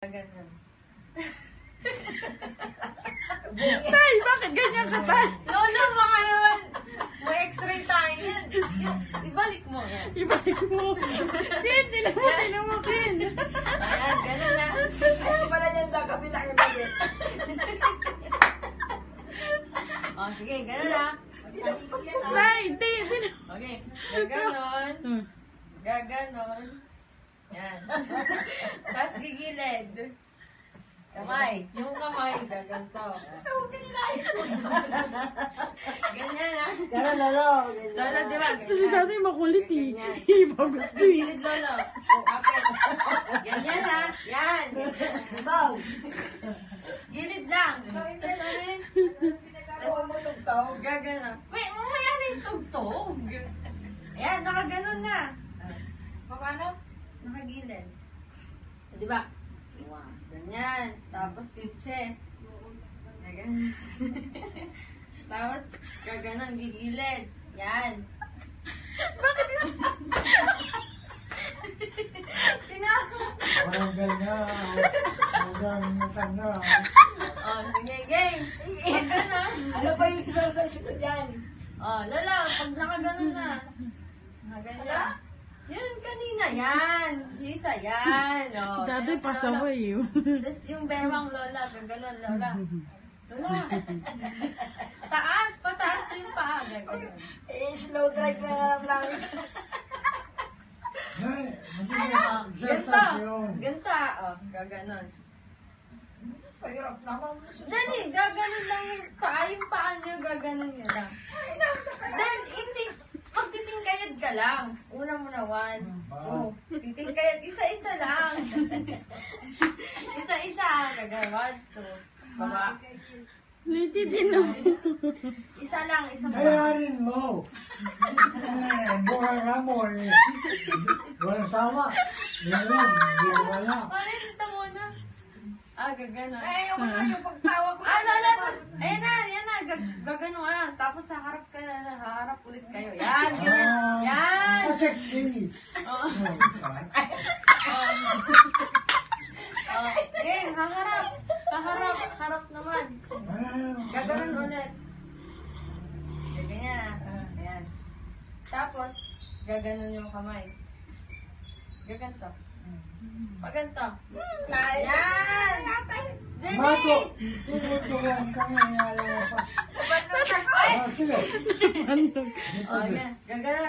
Gaganon. Tay, bakit ganyan ka, Tay? Lola, baka naman ma-x-ray tayo yan. Ibalik mo yan. Ibalik mo. Ken, tinan mo, Ken. Ayan, ganun na. Ayaw pala yan daw kabilang yung bagay. O, sige, ganun na. Tay, tinan. Okay, gaganon. Gaganon. Yan. Tapos gigilid. Kamay. Yung kamay, gaganto. Ganyan na. Pero lolo. Lola, di ba? Kasi tatay makulit eh. Ganyan. Iba gusto eh. Gilid, Lolo. Kapit. Ganyan ha. Yan. Baw. Gilid lang. Tapos ano yun? Ako mo tugtog. Gaganon. Wait, mamaya na yung tugtog. Ayan, nakaganon na. Paano? Nakagilid. Di ba? Ganyan. Tapos yung chest. Gaganon. Tapos gaganon, gigilid. Yan. Tinako. Barangay na. Barangay na. Oh, sige, game. Pag ganon. Ano ba yung exercise ko dyan? Oh, Lola, pag nakaganon na. Nakaganyan. Yan, kanina yan. Yung isa yan. Oh, Tatay tapos pasaway eh. Tapos yung bewang Lola, gaganon, Lola. Lola. Taas, pataas yung paa. Gaganon. Eh, slow drive na lang. Oh, ganito. Ganito. Oh, gaganon. Pahirap naman. Dali, gaganon lang yung paa. Yung paa niya, gaganon niya lang. Then, hindi. Magtitingkayad ka lang. Una muna, 1, 2. Titingkayad, isa-isa lang. Isa-isa. Gagawa, 1, 2. Baba. Liti din oh. Isa lang, isang baba. Kayanin mo. Buka ka mo eh. Walang sama. Yan lang. Hindi wala. Parinta muna. Ah, gaganon. Eh, ayoko na yung pagtawa ko. Ah, Lola, tapos, ayan na, gaganon ka. Tapos haharap ka na, haharap ulit kayo. Yan, ganyan. Yan. Sexy. Oo. Oh, game, haharap. Haharap, harap naman. Gaganon ulit. Ganyan. Ayan. Tapos, gaganon yung kamay. Gaganto. Paganto. Yan! Dali! Mato. Tututuan ka nga. Yala mo pa. Ay! Ah, sige. Ano? Oh, yan. Gaganon.